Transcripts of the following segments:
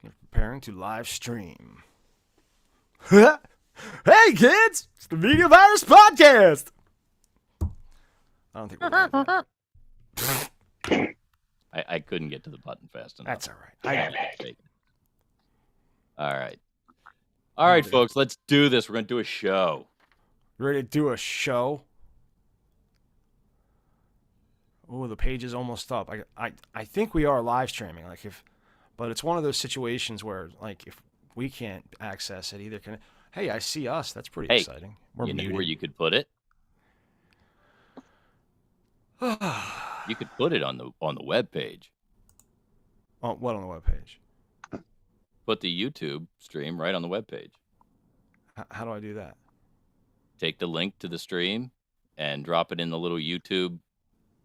We're preparing to live stream. Hey kids, it's the Media Virus Podcast. I don't think we're gonna do that. I couldn't get to the button fast enough. That's all right. All right, folks, let's do this. We're going to do a show. Ready to do a show? Oh, the page is almost up. I think we are live streaming. But it's one of those situations where, like, if we can't access it, either can. Hey, I see us. That's pretty exciting. We're you muted. know where you could put it? You could put it on the web page. Oh, what on the web page? Put the YouTube stream right on the web page. How do I do that? Take the link to the stream and drop it in the little YouTube.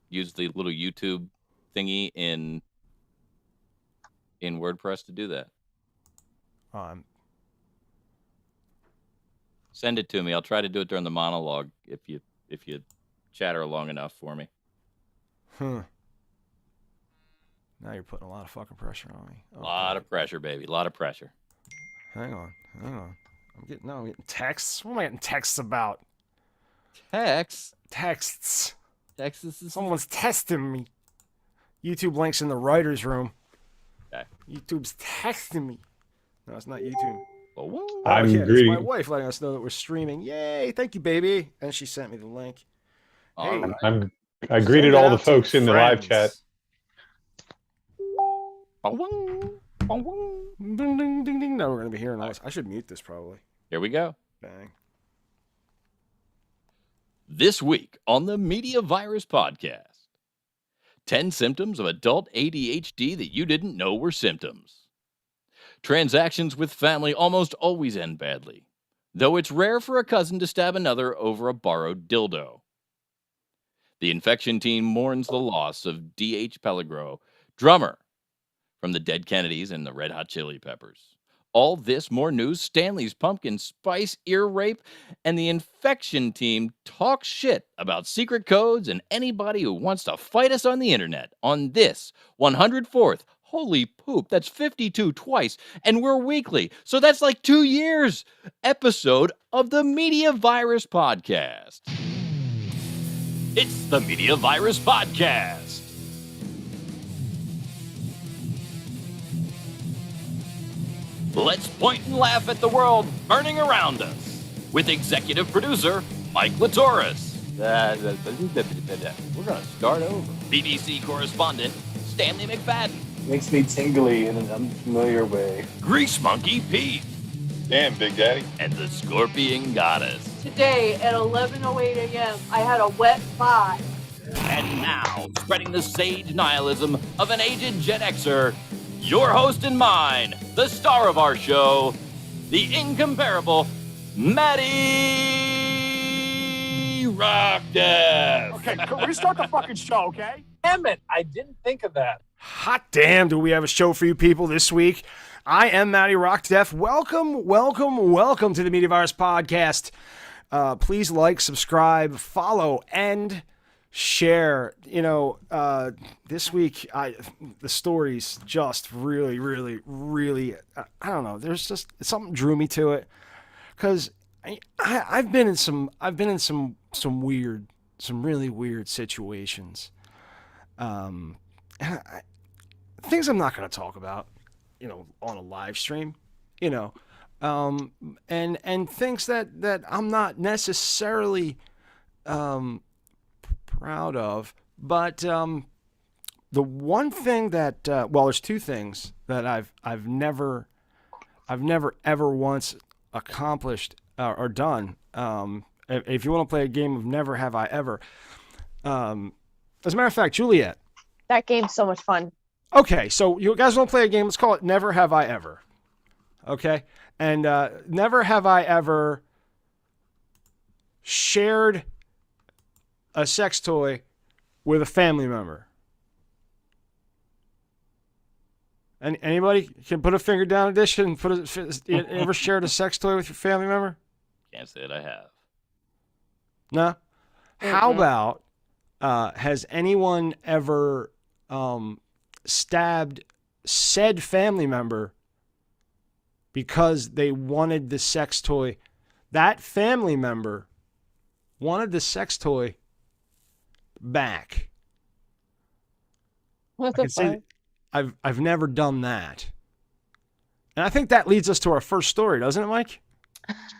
Use the little YouTube thingy in WordPress to do that. Send it to me. I'll try to do it during the monologue if you chatter long enough for me. Now you're putting a lot of fucking pressure on me. A lot of pressure, baby. A lot of pressure. Hang on. I'm getting texts. What am I getting texts about? Texts. Someone's testing me. YouTube links in the writer's room. Okay. YouTube's texting me. No, it's not YouTube. It's my wife letting us know that we're streaming. Yay! Thank you, baby. And she sent me the link. Hey, I greeted all the folks in the live chat. Ding, ding, ding, ding. Now we're going to be hearing all this. I should mute this probably. Here we go. Bang. This week on the Media Virus Podcast, 10 symptoms of adult ADHD that you didn't know were symptoms. Transactions with family almost always end badly, though it's rare for a cousin to stab another over a borrowed dildo. The infection team mourns the loss of D.H. Pellegro, drummer from the Dead Kennedys and the Red Hot Chili Peppers. All this, more news, Stanley's pumpkin spice ear rape, and the infection team talks shit about secret codes and anybody who wants to fight us on the internet on this 104th, holy poop, that's 52 twice, and we're weekly, so that's like 2 years, episode of the Media Virus Podcast. It's the Media Virus Podcast. Let's point and laugh at the world burning around us with executive producer Mike Latoris. We're going to start over. BBC correspondent Stanley McFadden. Makes me tingly in an unfamiliar way. Grease Monkey Pete. Damn, Big Daddy. And the Scorpion Goddess. Today at 11:08 a.m., I had a wet fly. And now, spreading the sage nihilism of an aged Gen Xer, your host and mine, the star of our show, the incomparable Maddie Rockdeath. Okay, restart the fucking show, okay? Damn it, I didn't think of that. Hot damn, do we have a show for you people this week? I am Maddie Rockdeath. Welcome to the Media Virus Podcast. Please like, subscribe, follow, and share. This week the stories just really I don't know, there's just something drew me to it because I've been in some really weird situations, things I'm not going to talk about on a live stream, and things that I'm not necessarily proud of, but the one thing that there's two things that I've never ever once accomplished or done. If you want to play a game of Never Have I Ever, as a matter of fact, Juliet, That game's so much fun. okay, so you guys want to play a game? Let's call it Never Have I Ever. Okay, and never have I ever shared a sex toy with a family member. And anybody can put a finger down edition and you ever shared a sex toy with your family member? Can't say that I have. No? How about has anyone ever stabbed said family member because they wanted the sex toy. That family member wanted the sex toy back. What I the can say fuck? I've never done that. And I think that leads us to our first story, doesn't it, Mike?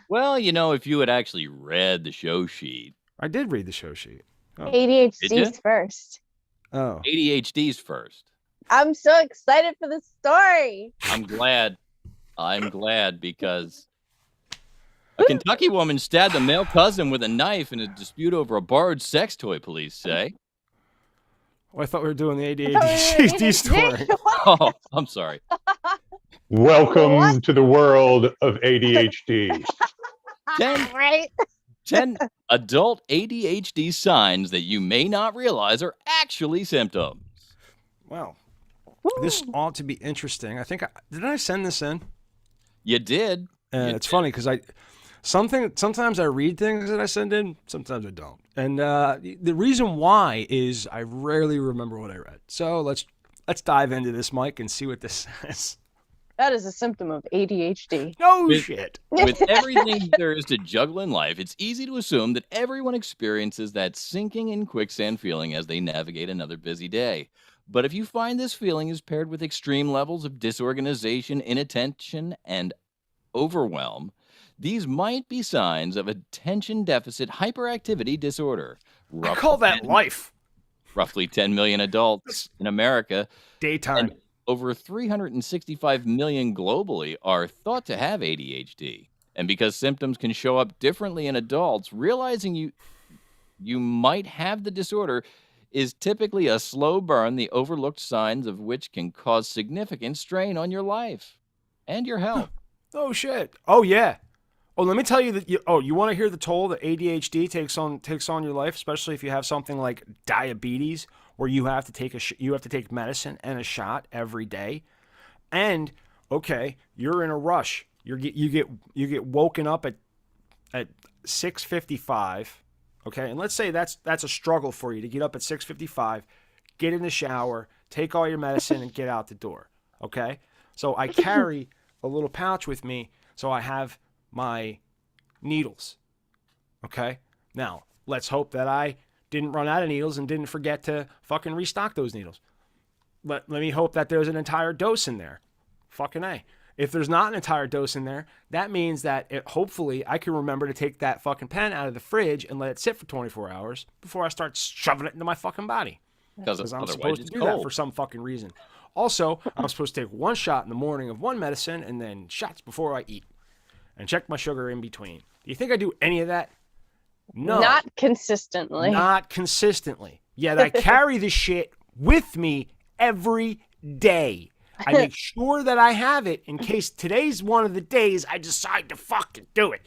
Well, if you had actually read the show sheet. I did read the show sheet. Oh. Did ya? ADHD's first. Oh. ADHD's first. I'm so excited for this story. I'm glad because a Kentucky woman stabbed a male cousin with a knife in a dispute over a borrowed sex toy, police say. Oh, I thought we were doing the I thought we were ADHD story. Oh, I'm sorry. Welcome to the world of ADHD. 10 Right? 10 adult ADHD signs that you may not realize are actually symptoms. Well, this ought to be interesting. I think did I send this in? You did. It's funny because sometimes I read things that I send in, sometimes I don't. And the reason why is I rarely remember what I read. So let's dive into this, Mike, and see what this says. That is a symptom of ADHD. No shit. With everything there is to juggle in life, it's easy to assume that everyone experiences that sinking in quicksand feeling as they navigate another busy day. But if you find this feeling is paired with extreme levels of disorganization, inattention, and overwhelm, these might be signs of attention deficit hyperactivity disorder. I call that life. Roughly 10 million adults in America. Daytime. And over 365 million globally are thought to have ADHD. And because symptoms can show up differently in adults, realizing you might have the disorder is typically a slow burn, the overlooked signs of which can cause significant strain on your life and your health. Oh shit. Oh yeah. Oh, let me tell you that. You want to hear the toll that ADHD takes on your life, especially if you have something like diabetes, where you have to take medicine and a shot every day, and okay, you're in a rush. You get woken up at 6:55. Okay, and let's say that's a struggle for you to get up at 6:55, get in the shower, take all your medicine, and get out the door. Okay, so I carry a little pouch with me, so I have my needles. Okay, now let's hope that I didn't run out of needles and didn't forget to fucking restock those needles. Let me hope that there's an entire dose in there. Fucking A. If there's not an entire dose in there, that means that hopefully I can remember to take that fucking pen out of the fridge and let it sit for 24 hours before I start shoving it into my fucking body. Because I'm supposed to do that for some fucking reason. Also, I'm supposed to take one shot in the morning of one medicine and then shots before I eat. And check my sugar in between. Do you think I do any of that? No. Not consistently. Not consistently. Yet I carry this shit with me every day. I make sure that I have it in case today's one of the days I decide to fucking do it.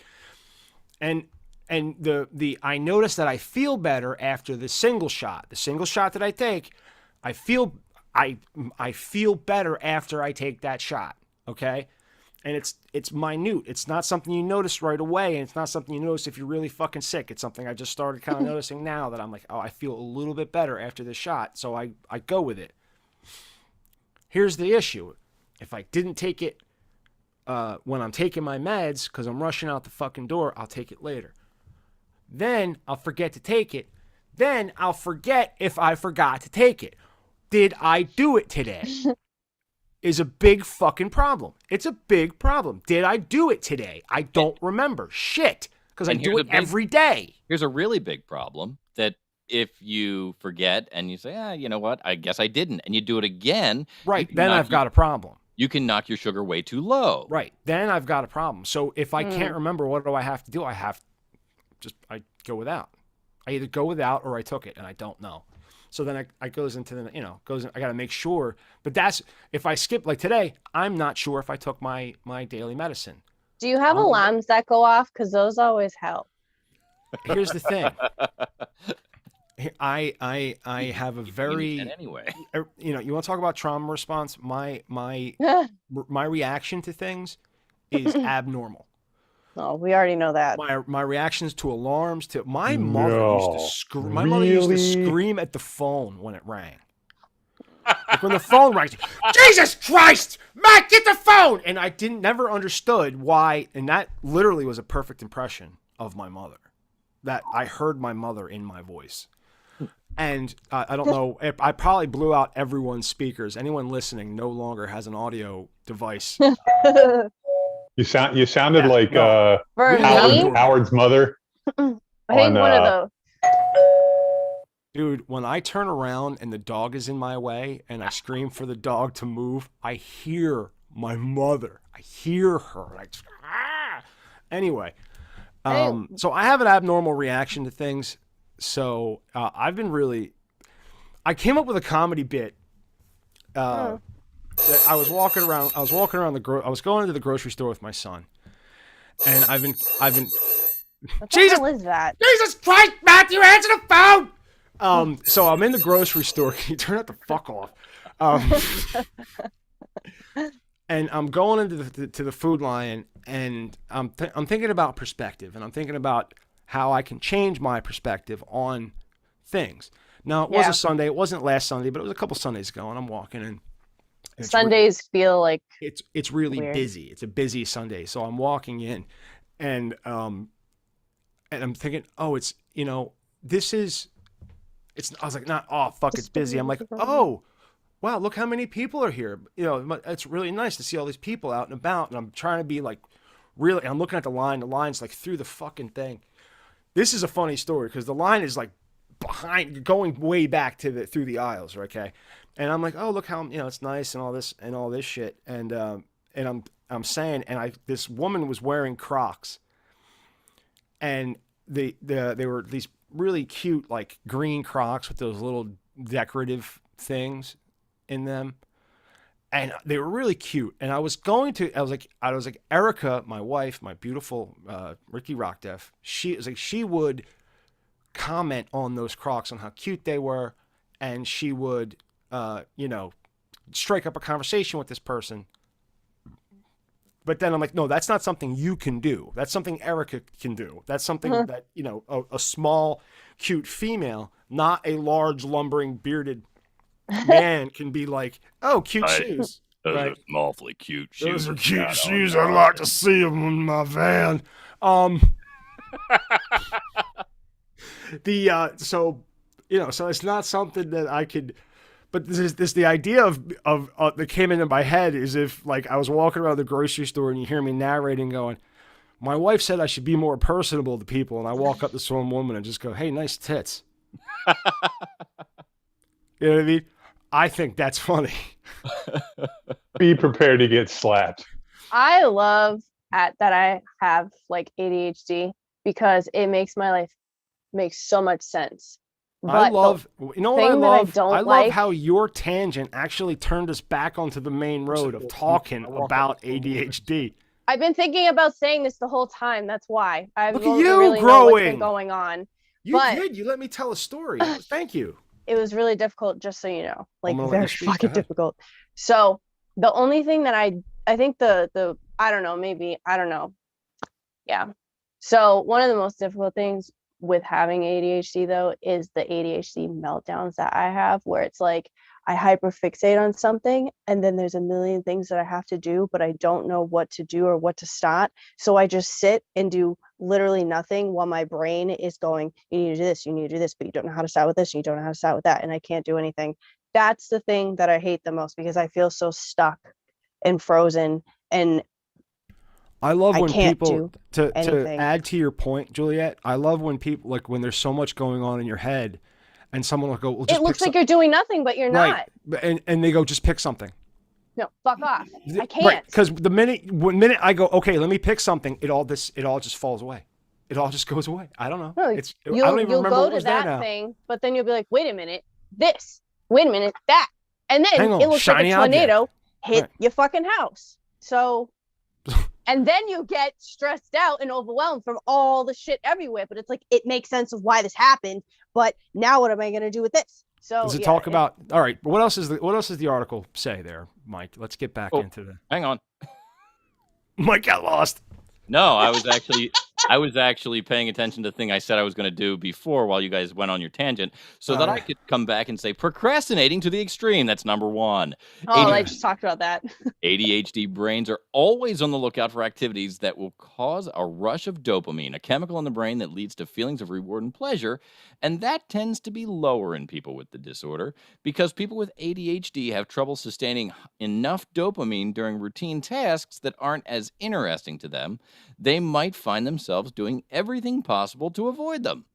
And I notice that I feel better after the single shot. The single shot that I take, I feel better after I take that shot. Okay? And it's minute. It's not something you notice right away, and it's not something you notice if you're really fucking sick. It's something I just started kind of noticing now that I'm like, oh, I feel a little bit better after this shot, so I go with it. Here's the issue. If I didn't take it when I'm taking my meds because I'm rushing out the fucking door, I'll take it later. Then I'll forget to take it. Then I'll forget if I forgot to take it. Did I do it today? Is a big fucking problem. It's a big problem. Did I do it today? I don't remember. Shit. Because I do it every day. Here's a really big problem that if you forget and you say, you know what, I guess I didn't, and you do it again. Right, then I've got a problem. You can knock your sugar way too low. Right, then I've got a problem. So if I can't remember, what do I have to do? I go without. I either go without or I took it, and I don't know. So then I goes into the, I got to make sure. But that's, if I skip, like today, I'm not sure if I took my daily medicine. Do you have alarms that go off? Because those always help. Here's the thing. I have a very, anyway. You want to talk about trauma response? My reaction to things is abnormal. Oh, we already know that. My reactions to alarms, to my mother used to scream. My mother used to scream at the phone when it rang. Like when the phone rings, Jesus Christ, Matt, get the phone! And I never understood why, and that literally was a perfect impression of my mother. That I heard my mother in my voice. And I don't know, I probably blew out everyone's speakers. Anyone listening no longer has an audio device. You sounded Yeah, like no. For me, Howard's mother. I think one of those. Dude, when I turn around and the dog is in my way and I scream for the dog to move, I hear my mother. I hear her. Like, ah! Anyway, so I have an abnormal reaction to things. So I've been I came up with a comedy bit. That I was walking around. I was going into the grocery store with my son, and I've been. What the hell is that? Jesus Christ, Matthew, answer the phone! So I'm in the grocery store. Can you turn that the fuck off? And I'm going into the Food Lion, and I'm thinking about perspective, and I'm thinking about how I can change my perspective on things. Now, it was a Sunday. It wasn't last Sunday, but it was a couple Sundays ago, and I'm walking in. Sundays feel like it's really weird. busy. It's a busy Sunday. So I'm walking in, and I'm thinking, oh, it's, this is, it's, I was like, not, oh, fuck, it's busy. I'm like, oh, wow, look how many people are here. It's really nice to see all these people out and about. And I'm trying to be like, really, I'm looking at the line. The line's like through the fucking thing. This is a funny story because the line is like behind, going way back through the aisles, okay? And I'm like, oh, look how, it's nice and all this shit. And I'm saying, this woman was wearing Crocs, and they were these really cute, like green Crocs with those little decorative things in them. And they were really cute. And I was like, Erica, my wife, my beautiful Ricky Rockdeff, she would comment on those Crocs, on how cute they were, and she would, strike up a conversation with this person. But then I'm like, no, that's not something you can do. That's something Erica can do. That's something that, a small, cute female, not a large, lumbering, bearded man can be like, oh, cute shoes. Those are some awfully cute shoes. Those are cute shoes. I'd like to see them in my van. So it's not something that I could, but the idea of that came into my head is if like I was walking around the grocery store and you hear me narrating going, my wife said I should be more personable to people, and I walk up to some woman and just go, hey, nice tits. You know what I mean? I think that's funny. Be prepared to get slapped. I love that I have like ADHD because it makes my life make so much sense. But I love, you know what I love? I love like how your tangent actually turned us back onto the main road of talking about ADHD. I've been thinking about saying this the whole time. That's why. I Look don't at you really know growing. what's been going on. You did. You let me tell a story. Thank you. It was really difficult, just so you know. Like, very speak. fucking difficult. So the only thing that I think the I don't know, maybe, I don't know. Yeah. So one of the most difficult things with having ADHD, though, is the ADHD meltdowns that I have, where it's like I hyperfixate on something and then there's a million things that I have to do, but I don't know what to do or what to start. So I just sit and do literally nothing while my brain is going, you need to do this, you need to do this, but you don't know how to start with this, and you don't know how to start with that, and I can't do anything. That's the thing that I hate the most, because I feel so stuck and frozen, and I love when people, to anything. add to your point, Juliet, I love when people, like when there's so much going on in your head and someone will go, well, just it looks like you're doing nothing, but you're not. And they go, just pick something. No, fuck off. I can't. Right, because the minute I go, okay, let me pick something, it all just falls away. It all just goes away. I don't know. No, I don't even remember go what was to there that now. thing, but then you'll be like, wait a minute, this. Wait a minute, that. And then it looks like a tornado hit your fucking house. So, and then you get stressed out and overwhelmed from all the shit everywhere. But it's like, it makes sense of why this happened. But now what am I going to do with this? So does it talk about, all right, what else does the article say there, Mike? Let's get back into the. Hang on. Mike got lost. No, I was actually I was actually paying attention to the thing I said I was going to do before while you guys went on your tangent so that I could come back and say procrastinating to the extreme. That's number one. Oh, I just talked about that. ADHD brains are always on the lookout for activities that will cause a rush of dopamine, a chemical in the brain that leads to feelings of reward and pleasure. And that tends to be lower in people with the disorder because people with ADHD have trouble sustaining enough dopamine during routine tasks that aren't as interesting to them. They might find themselves doing everything possible to avoid them.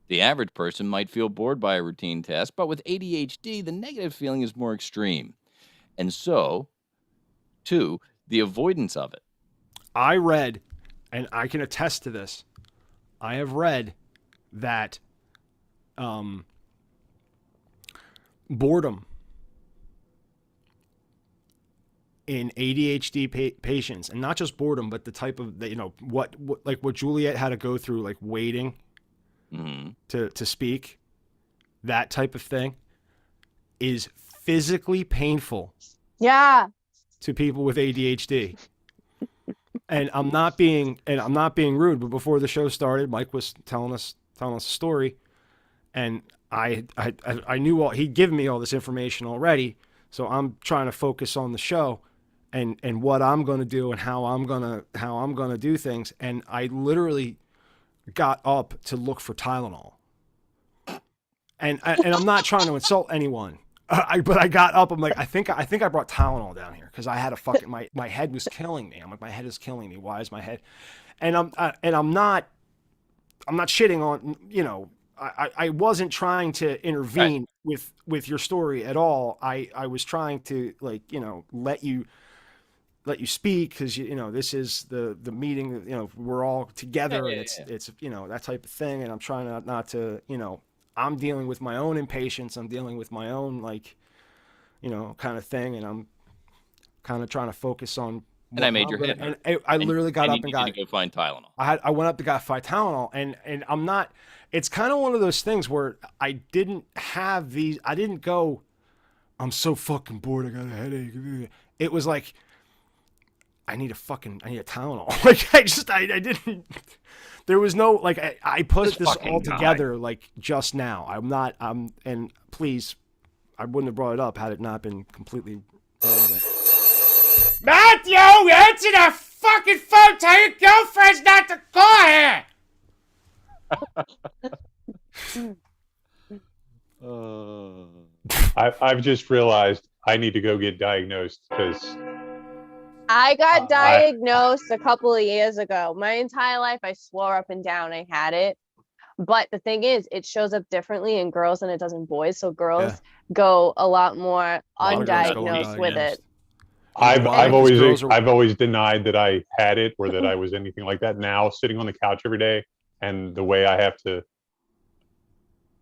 The average person might feel bored by a routine task, but with ADHD, the negative feeling is more extreme. And so, two, the avoidance of it. I read, and I can attest to this, I have read that boredom in ADHD patients, and not just boredom, but the type of, what Juliet had to go through, like waiting to speak, that type of thing, is physically painful. Yeah. To people with ADHD. And I'm not being rude, but before the show started, Mike was telling us a story, and I knew he'd given me all this information already, so I'm trying to focus on the show and what I'm going to do and how I'm going to do things, and I literally got up to look for Tylenol. And I'm not trying to insult anyone. But I got up. I'm like, I think I brought Tylenol down here because I had a fucking my head was killing me. I'm like, my head is killing me. Why is my head? And I'm not shitting on, I wasn't trying to intervene with your story at all. I was trying to, like, let you speak because this is the meeting. We're all together, and it's that type of thing. And I'm trying not to I'm dealing with my own impatience. I'm dealing with my own, kind of thing. And I'm kind of trying to focus on. And I made your head hurt. And I literally got up and got. You to go find Tylenol. I went up to go find Tylenol, and I'm not. It's kind of one of those things where I didn't have these. I didn't go, I'm so fucking bored. I got a headache. It was like, I need a Tylenol. Like I didn't. There was no, like, I put this all together, like, just now. And please, I wouldn't have brought it up had it not been completely relevant. Matthew, answer the fucking phone. Tell your girlfriends not to call here. I've just realized I need to go get diagnosed because I got diagnosed a couple of years ago. My entire life, I swore up and down I had it. But the thing is, it shows up differently in girls than it does in boys. So girls go a lot more undiagnosed with it. I've always denied that I had it or that I was anything like that. Now, sitting on the couch every day, and the way I have to,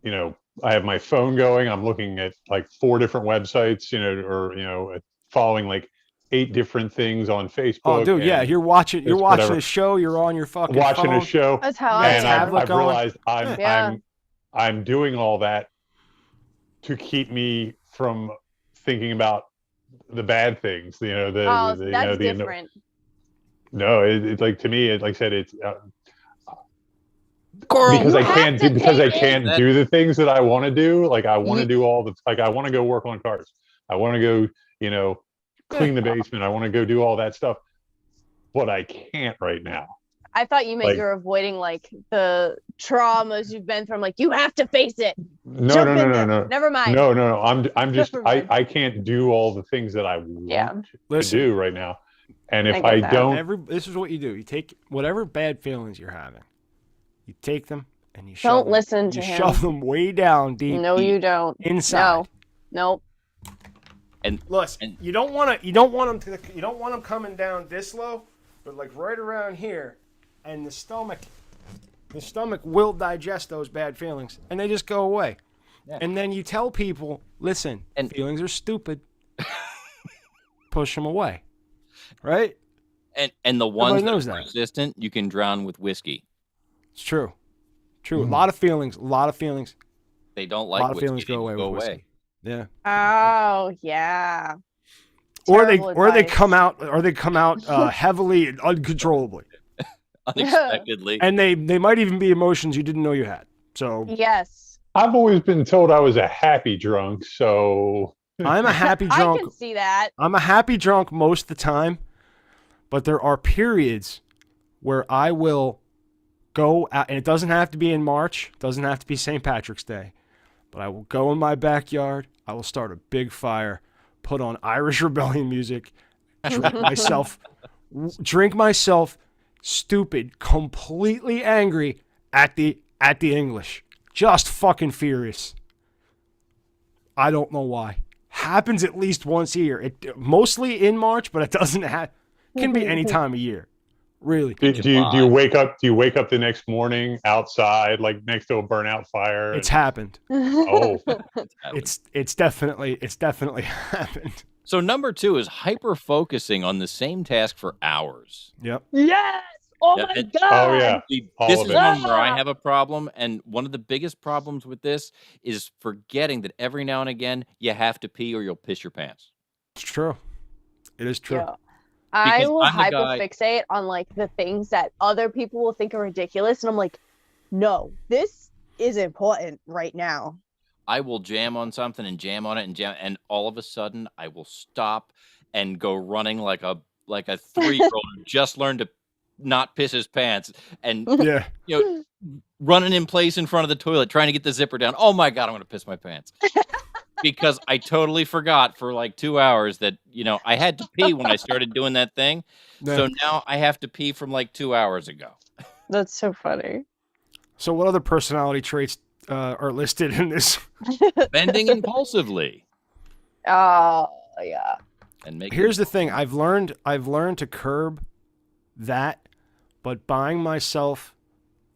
I have my phone going. I'm looking at like 4 different websites, or following like 8 different things on Facebook. Oh, dude, yeah, you're watching a show. You're on your fucking watching phone. a show. That's how I and I've realized I'm doing all that to keep me from thinking about the bad things. That's different. No, it's like, to me, like I said, it's Coral, because I can't do the things that I want to do. Like, I want to do I want to go work on cars. I want to go, clean the basement. I want to go do all that stuff, but I can't right now. I thought you meant you're avoiding like the traumas you've been through. Like, you have to face it. No. Never mind. No. I'm just I can't do all the things that I want to do right now. And if I don't, this is what you do. You take whatever bad feelings you're having, you take them and you don't listen to him. Shove them way down deep. No, you don't. Inside. No. And listen, you don't want them coming down this low, but like right around here, and the stomach will digest those bad feelings, and they just go away. Yeah. And then you tell people, listen, feelings are stupid. Push them away, right? And the ones that are persistent, you can drown with whiskey. It's true. A lot of feelings. They don't like a lot of whiskey. Feelings go away with whiskey. Yeah. Oh yeah. Or they come out heavily and uncontrollably. unexpectedly. And they might even be emotions you didn't know you had. So Yes. I've always been told I was a happy drunk, so I'm a happy I drunk. can see that. I'm a happy drunk most of the time, but there are periods where I will go out, and it doesn't have to be in March, doesn't have to be St. Patrick's Day, but I will go in my backyard, I will start a big fire, put on Irish Rebellion music, drink myself stupid, completely angry at the English. Just fucking furious. I don't know why. Happens at least once a year. It mostly in March, but it doesn't can be any time of year. Really. do you wake up? Do you wake up the next morning outside, like next to a burnout fire? It's happened. Oh, It's definitely happened. So number 2 is hyper focusing on the same task for hours. Yep. Yes. Oh Yeah, my and- god. oh yeah. See, All this of is it. one where I have a problem, and one of the biggest problems with this is forgetting that every now and again you have to pee or you'll piss your pants. It's true. It is true. Yeah. I Because will I'm the guy- hyperfixate on like the things that other people will think are ridiculous, and I'm like, no, this is important right now. I will jam on something and jam on it and jam, and all of a sudden I will stop and go running like a 3-year-old who just learned to not piss his pants, and Yeah. running in place in front of the toilet trying to get the zipper down. Oh my god, I'm gonna piss my pants. Because I totally forgot for like 2 hours that I had to pee when I started doing that thing. Yeah. So now I have to pee from like 2 hours ago. That's so funny. So what other personality traits are listed in this? Spending impulsively Oh yeah. and making. Here's the thing. I've learned to curb that, but buying myself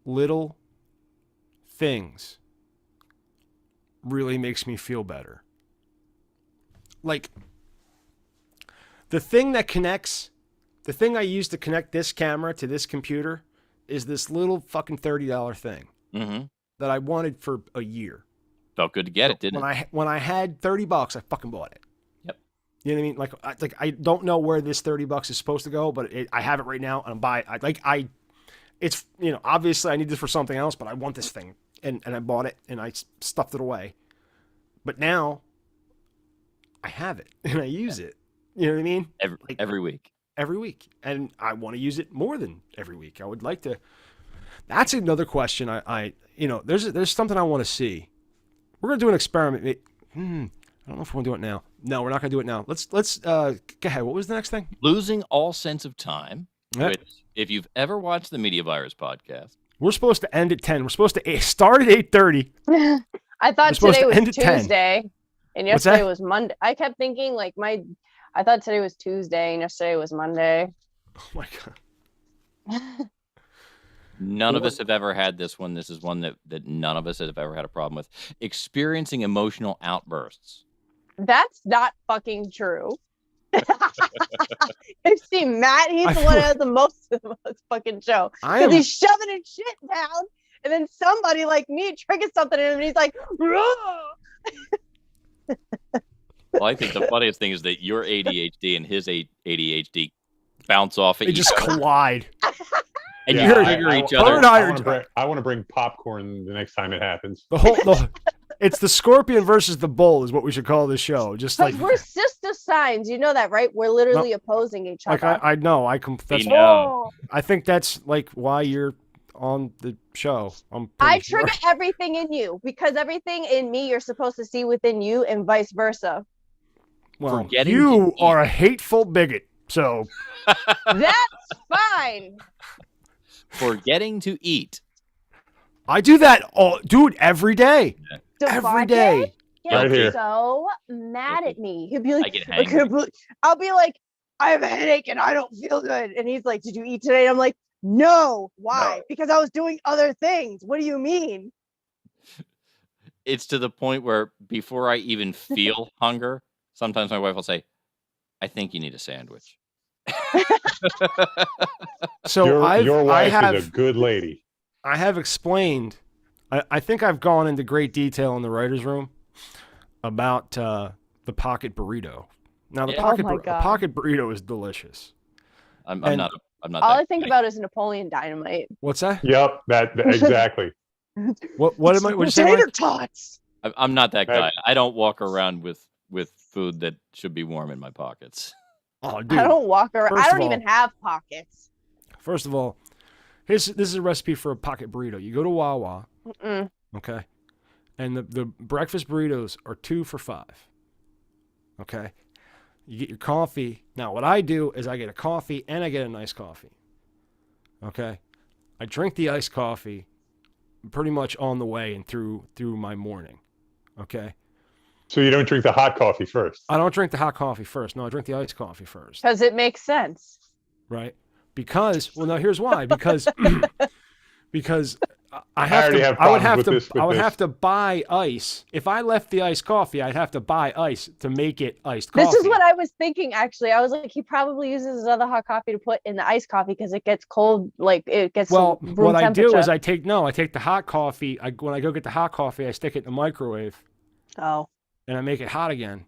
little things really makes me feel better. Like the thing I use to connect this camera to this computer is this little fucking $30 thing Mm-hmm. that I wanted for a year. Felt good to get it, didn't it? When I had $30, I fucking bought it. Yep. You know what I mean? Like I don't know where this $30 is supposed to go, but I have it right now, and I'm buying. It's obviously I need this for something else, but I want this thing, and I bought it, and I stuffed it away. But now I have it, and I use it. You know what I mean? Every week. Every week, and I want to know more than every week. I would like to. That's another question. There's something I want to see. We're gonna do an experiment. I don't know if we're gonna do it now. No, we're not gonna do it now. Let's go ahead. What was the next thing? Losing all sense of time. Yep. Which, if you've ever watched the Media Virus podcast, We're supposed to end at 10. We're supposed to start at 8:30. I thought supposed today to was end at 10. Tuesday, and What's yesterday that? was Monday. I kept thinking I thought today was Tuesday, and yesterday was Monday. Oh my god. none of us have ever had this one. This is one that none of us have ever had a problem with. Experiencing emotional outbursts. That's not fucking true. You see, Matt, he's I the one feel- who has the most of this fucking show. I Because am. he's shoving his shit down, and then somebody like me triggers something in him, and he's like, "Rah!" Well, I think the funniest thing is that your ADHD and his ADHD bounce off at They each just other, collide. and Yeah, you You're- trigger each Her other. and I I want to bring popcorn the next time it happens. It's the scorpion versus the bull is what we should call this show. Just like Because we're sister signs. You know that, right? We're literally opposing each other. I know. That's We know. I think that's like why you're on the show. I trigger everything in you because everything in me you're supposed to see within you, and vice versa. Well, Forgetting you to are a hateful bigot. So That's fine. Forgetting to eat. I do that every day. Every Devontae day. gets Right here. so mad at me. He'll be like, I get I angry. can't believe-" I'll be like, I have a headache and I don't feel good. And he's like, did you eat today? And I'm like, no. Why? No. Because I was doing other things. What do you mean? It's to the point where before I even feel hunger, sometimes my wife will say, I think you need a sandwich. So Your wife I is a good lady. have explained. I think I've gone into great detail in the writers' room about the pocket burrito. Now the Yeah. pocket Oh my God. pocket burrito is delicious. I'm And- not I'm not All that I think guy. about is Napoleon Dynamite. What's that? Yep, that exactly. What am I? What you say, Mike? tots. I'm not that That- guy. I don't walk around with food that should be warm in my pockets. Oh, dude. I don't walk around. First I of don't even all- have pockets. First of all, this is a recipe for a pocket burrito. You go to Wawa, Mm-mm. okay, and the breakfast burritos are 2 for $5. Okay, you get your coffee. Now, what I do is I get a coffee and I get a nice coffee. Okay, I drink the iced coffee pretty much on the way and through my morning. Okay, So you don't drink the hot coffee first. I don't drink the hot coffee first. No, I drink the iced coffee first. Because it makes sense. Right? Because now here's why. Because I already have problems with I would this. have to buy ice. If I left the iced coffee, I'd have to buy ice to make it iced coffee. This is what I was thinking, actually. I was like, he probably uses his other hot coffee to put in the iced coffee because it gets cold, like it gets Well, room what I do temperature. is I take the hot coffee. When I go get the hot coffee, I stick it in the microwave Oh, and I make it hot again.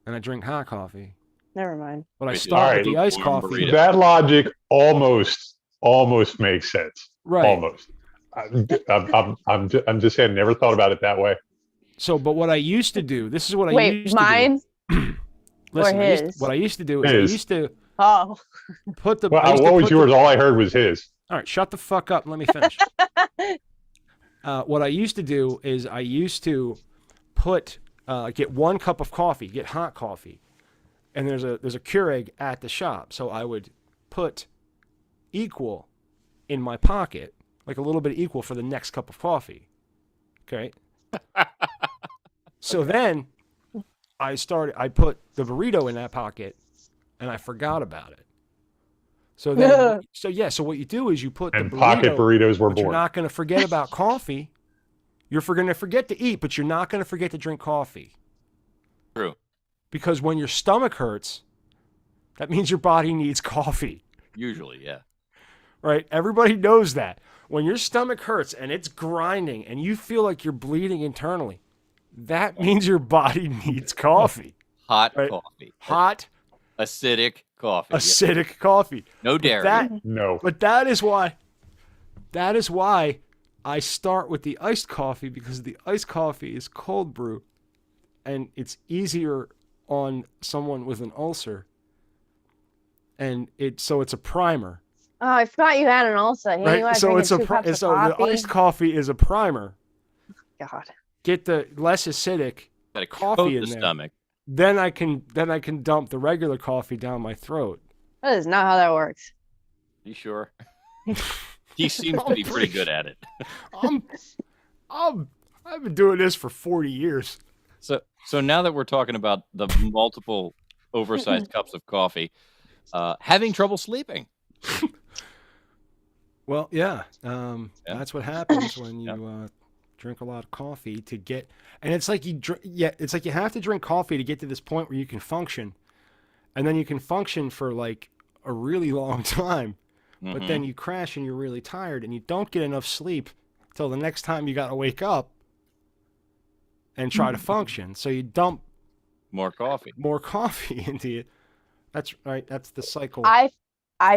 And I drink hot coffee. never mind. But I Wait, start alright. with the iced Warm coffee. burrito. That logic almost makes sense. Right. Almost. I'm just saying, never thought about it that way. So, but what I used to do, this is what I Wait, used mine? to do. Listen, his? what I used to do is I His. used to Oh. put the. Well, I used to what was put yours? All I heard was his. All right, shut the fuck up and let me finish. What I used to do is I used to put get 1 cup of coffee, get hot coffee, and there's a Keurig at the shop, so I would put equal in my pocket, like a little bit of equal for the next cup of coffee. Okay. So then I put the burrito in that pocket, and I forgot about it. So then, so what you do is you put And the burrito, pocket burritos were but you're born. not going to forget about coffee. You're going to forget to eat, but you're not going to forget to drink coffee. True. Because when your stomach hurts, that means your body needs coffee, Usually, yeah. right? Everybody knows that. When your stomach hurts and it's grinding and you feel like you're bleeding internally, that means your body needs coffee. Hot Right. coffee. Hot, Acidic coffee. Yeah. acidic coffee. No dairy. No. But that is why I start with the iced coffee, because the iced coffee is cold brew and it's easier on someone with an ulcer. And it's a primer. Oh, I forgot you had an ulcer. Here you are Right? So drinking it's a 2 cups of so the coffee. iced coffee is a primer. God. Get the less acidic, Got to coffee coat in the there. stomach. then I can dump the regular coffee down my throat. That is not how that works. You sure? He seems to be pretty good at it. I've been doing this for 40 years. So now that we're talking about the multiple oversized cups of coffee, having trouble sleeping. Well, yeah. That's what happens when you drink a lot of coffee to get, and it's like it's like you have to drink coffee to get to this point where you can function, and then you can function for like a really long time, but then you crash and you're really tired and you don't get enough sleep till the next time you got to wake up and try to function. So you dump More coffee. more coffee into it. That's right. That's the cycle. I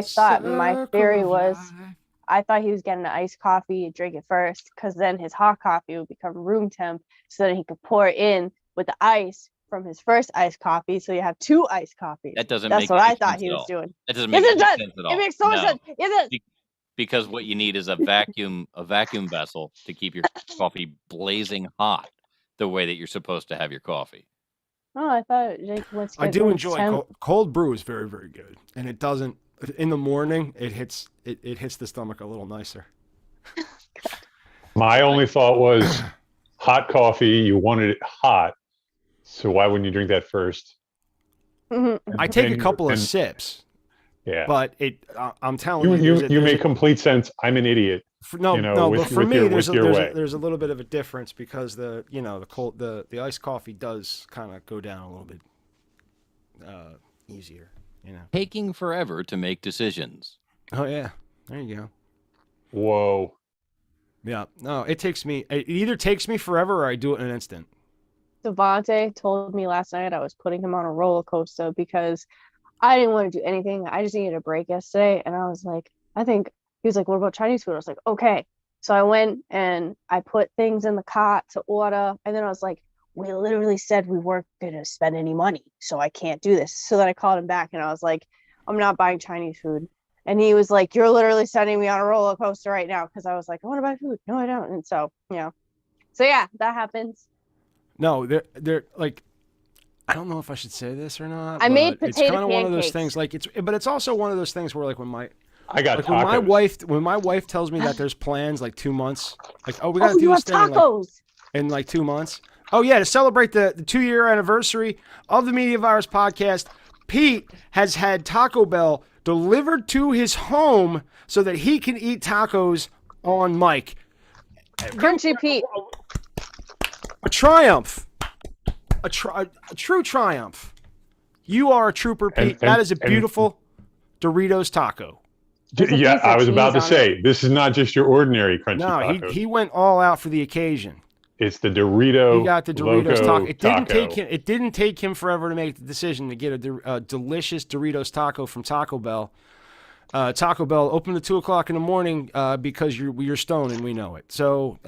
thought my Circle theory of was life. I thought he was getting an iced coffee, drink it first, because then his hot coffee would become room temp, so that he could pour in with the ice from his first iced coffee. So you have 2 iced coffees. That doesn't That's make what any I thought sense he at was all. doing. That doesn't Yes, make it any does. sense at all. It makes so much No. sense. Yes, it. Because what you need is a vacuum vessel to keep your coffee blazing hot the way that you're supposed to have your coffee. Oh, I thought Jake wants to I get do room enjoy temp. cold brew is very, very good, and it doesn't in the morning. It hits the stomach a little nicer. My only thought was hot coffee. You wanted it hot, so why wouldn't you drink that first? Mhm. I take a And- couple of and- sips, Yeah. but I'm telling You there's a- make complete sense. I'm an idiot. no, you know, no, with- but for with me, your- there's with your way. there's a little bit of a difference because the iced coffee does kind of go down a little bit easier, you know. Taking forever to make decisions. Oh yeah, there you go. Whoa. Yeah, no, it either takes me forever or I do it in an instant. Devontae told me last night I was putting him on a roller coaster because I didn't want to do anything. I just needed a break yesterday. And I was like, he was like, what about Chinese food? I was like, okay. So I went and I put things in the cart to order. And then I was like, we literally said we weren't going to spend any money. So I can't do this. So then I called him back and I was like, I'm not buying Chinese food. And he was like, you're literally sending me on a roller coaster right now. Cause I was like, I want to buy food. No, I don't. And so, So yeah, that happens. No, they're like, I don't know if I should say this or not. I made it's potato kind of one of those pancakes. things. Like but it's also one of those things where like when my tacos. when my wife tells me that there's plans like 2 months, like we gotta do you this have thing tacos. in like 2 months. Oh yeah, to celebrate the 2-year anniversary of the Media Virus podcast, Pete has had Taco Bell delivered to his home so that he can eat tacos on mic. Crunchy Pete. A triumph. A true triumph. You are a trooper, Pete. That is a beautiful Doritos taco. Yeah, I was about to say, this is not just your ordinary crunchy taco. No, he went all out for the occasion. It's the Dorito. He got the Doritos taco. taco. It didn't take him forever to make the decision to get a delicious Doritos taco from Taco Bell. Taco Bell open at 2:00 in the morning because you're stoned and we know it. So,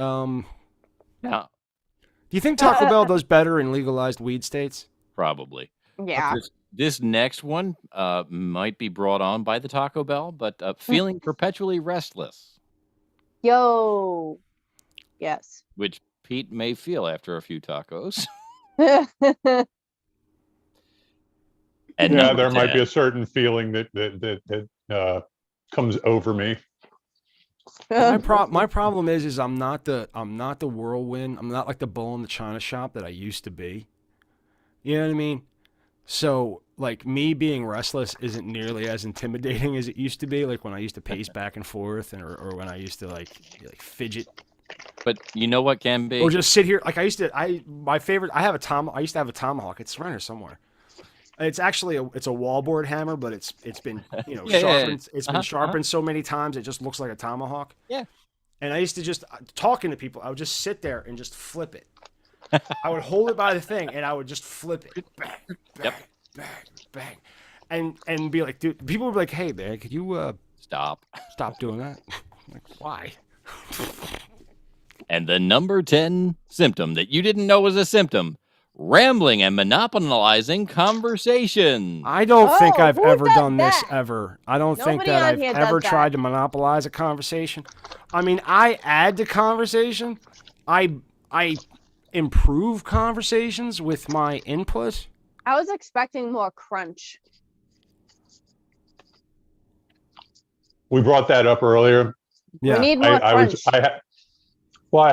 Yeah, do you think Taco Bell does better in legalized weed states? probably. Yeah. This next one might be brought on by the Taco Bell, but feeling perpetually restless, Yo. Yes. which Pete may feel after a few tacos. And Yeah, number there might 10. be a certain feeling that comes over me. My problem is I'm not the whirlwind. I'm not like the bull in the china shop that I used to be. You know what I mean? So like me being restless isn't nearly as intimidating as it used to be. Like when I used to pace back and forth, or when I used to like fidget, But you know what can be? or just sit here. Like I used to. I used to have a tomahawk. It's around here somewhere. It's actually it's a wallboard hammer, but it's been sharpened. It's been sharpened so many times it just looks like a tomahawk. Yeah. And I used to just talking to people. I would just sit there and just flip it. I would hold it by the thing and I would just flip it, bang, bang, bang, bang, and be like, dude. People would be like, "Hey, man, could you Stop. doing that?" I'm like, why? And the number 10 symptom that you didn't know was a symptom: rambling and monopolizing conversation. I don't think I've who ever does done this that? ever. I don't think Nobody that on I've here ever does that. tried to monopolize a conversation. I mean, I add to conversation. I improve conversations with my input. I was expecting more crunch. We brought that up earlier. Yeah. We need more crunch. I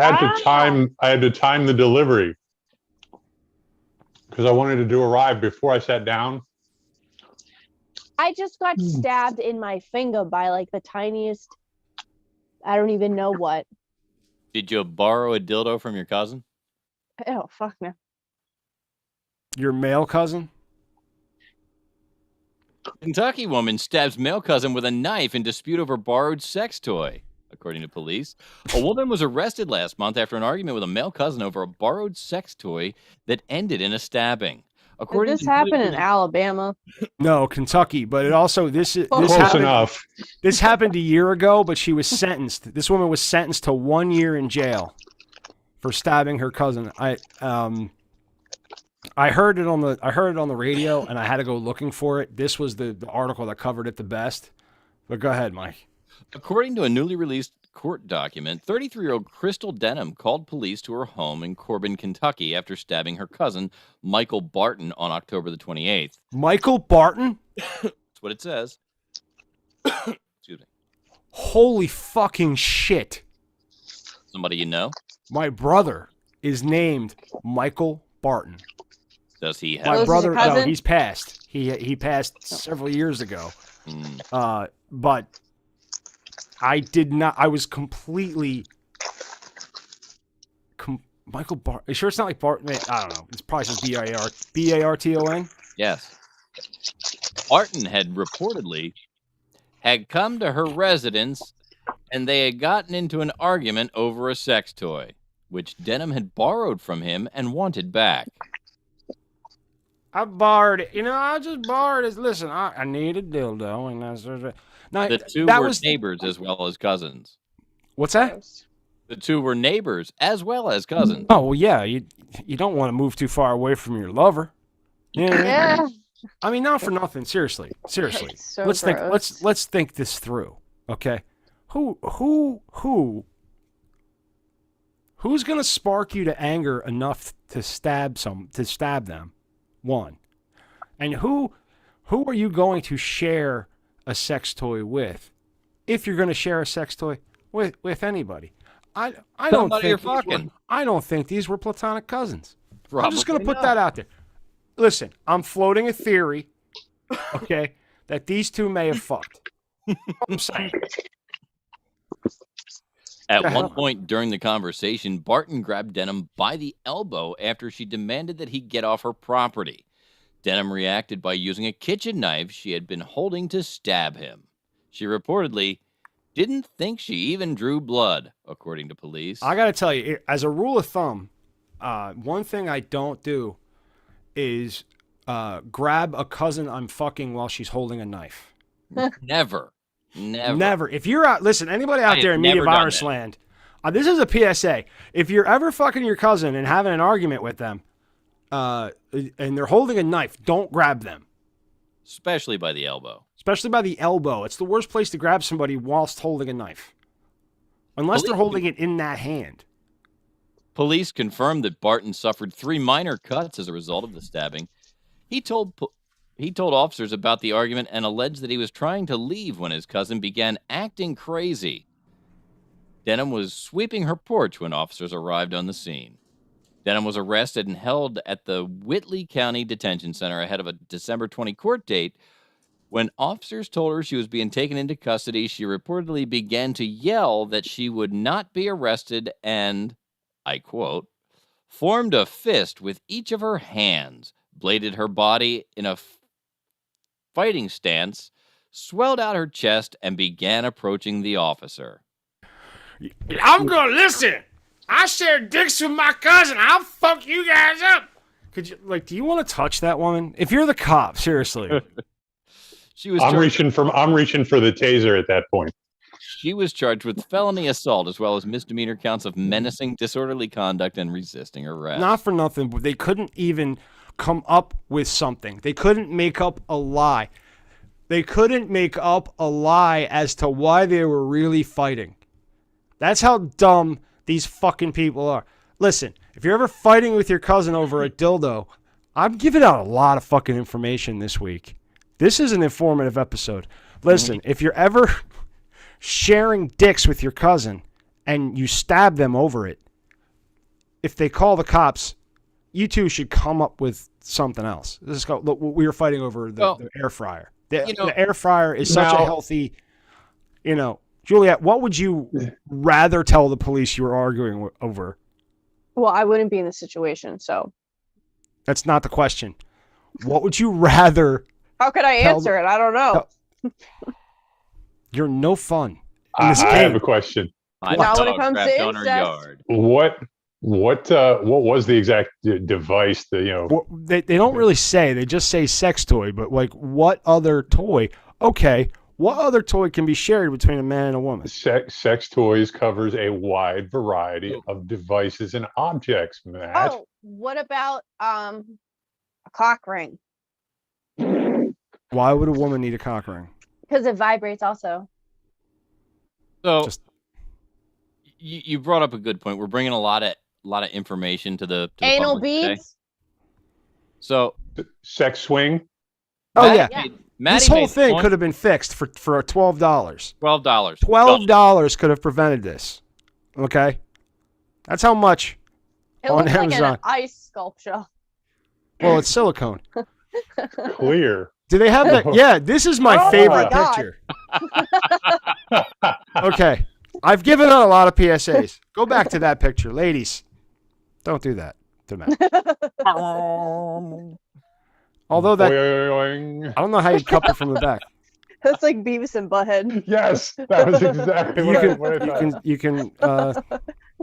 had to time the delivery because I wanted to do a ride before I sat down. I just got stabbed in my finger by like the tiniest, I don't even know what. Did you borrow a dildo from your cousin? Oh, fuck no. Your male cousin? Kentucky woman stabs male cousin with a knife in dispute over borrowed sex toy. According to police, a woman was arrested last month after an argument with a male cousin over a borrowed sex toy that ended in a stabbing. Did this happen in Alabama? No, Kentucky. But it also this Close happened, enough. This happened a year ago, but she was sentenced. This woman was sentenced to 1 year in jail for stabbing her cousin. I heard it on the radio, and I had to go looking for it. This was the article that covered it the best. But go ahead, Mike. According to a newly released court document, 33-year-old Crystal Denham called police to her home in Corbin, Kentucky after stabbing her cousin, Michael Barton, on October the 28th. Michael Barton? That's what it says. Excuse me. Holy fucking shit. Somebody you know? My brother is named Michael Barton. Does he have... My is brother, your cousin? no, he's passed. He passed several years ago. But I did not. I was completely. Michael Barton. You sure it's not like Barton? I don't know. It's probably just Barton. Yes. Barton had reportedly come to her residence and they had gotten into an argument over a sex toy, which Denham had borrowed from him and wanted back. I borrowed it. I just borrowed it. Listen, I need a dildo, and that's now, The two that were was neighbors as well as cousins. what's that? Gross. The two were neighbors as well as cousins. Oh well, yeah. You don't want to move too far away from your lover. Yeah. Yeah. I mean, not for nothing. Seriously. It's so let's think. gross. Let's think this through. Okay. Who's gonna spark you to anger enough to stab them? One. And who are you going to share a sex toy with? If you're going to share a sex toy with anybody, I don't Somebody think you're these were, fucking. I don't think these were platonic cousins. I'm just going to Probably put not. that out there. Listen, I'm floating a theory, okay, that these two may have fucked. I'm saying. At Yeah. one point during the conversation, Barton grabbed Denham by the elbow after she demanded that he get off her property. Denham reacted by using a kitchen knife she had been holding to stab him. She reportedly didn't think she even drew blood, according to police. I got to tell you, as a rule of thumb, one thing I don't do is grab a cousin I'm fucking while she's holding a knife. Never. Never. If you're out, listen, anybody out I there have in Media never done Virus that. land, this is a PSA. If you're ever fucking your cousin and having an argument with them, and they're holding a knife, don't grab them. Especially by the elbow. Especially by the elbow. It's the worst place to grab somebody whilst holding a knife. Unless they're holding it in that hand. Police confirmed that Barton suffered 3 minor cuts as a result of the stabbing. He told officers about the argument and alleged that he was trying to leave when his cousin began acting crazy. Denham was sweeping her porch when officers arrived on the scene. Denham was arrested and held at the Whitley County Detention Center ahead of a December 20 court date. When officers told her she was being taken into custody, she reportedly began to yell that she would not be arrested and, I quote, formed a fist with each of her hands, bladed her body in a fighting stance, swelled out her chest, and began approaching the officer. I'm gonna listen. I share dicks with my cousin. I'll fuck you guys up. Could you do you want to touch that woman? If you're the cop, seriously. She was I'm charged, reaching for the taser at that point. she was charged with felony assault as well as misdemeanor counts of menacing, disorderly conduct, and resisting arrest. Not for nothing, but they couldn't even come up with something. They couldn't make up a lie. They couldn't make up a lie as to why they were really fighting. That's how dumb these fucking people are. Listen, if you're ever fighting with your cousin over a dildo, I'm giving out a lot of fucking information this week. This is an informative episode. Listen, if you're ever sharing dicks with your cousin and you stab them over it, if they call the cops, you two should come up with something else. This is called, look, we were fighting over the air fryer. The air fryer is such a healthy, Juliet, what would you rather tell the police you were arguing over? Well, I wouldn't be in this situation, so. That's not the question. What would you rather? How could I answer it? I don't know. You're no fun. I have a question. My Not when it dog comes crapped to on her incest. yard. What was the exact device that Well, they don't really say. They just say sex toy. But what other toy? Okay, what other toy can be shared between a man and a woman? sex toys covers a wide variety of devices and objects, Matt. Oh, what about a cock ring? Why would a woman need a cock ring? Because it vibrates also. So Just- you brought up a good point. We're bringing a lot of information to the Anal public today. beads? So Sex swing. Oh Maddie yeah, made- Maddie this whole made the thing point. could have been fixed for $12. $12. $12 could have prevented this. Okay, that's how much. It On looks like Amazon. an ice sculpture. Well, it's silicone. Clear. Do they have that? Yeah, this is my Oh favorite my God. picture. Okay, I've given out a lot of PSAs. Go back to that picture, ladies. Don't do that to men. Although that, Boing. I don't know how you cup it from the back. That's like Beavis and Butthead. Yes, that was exactly You can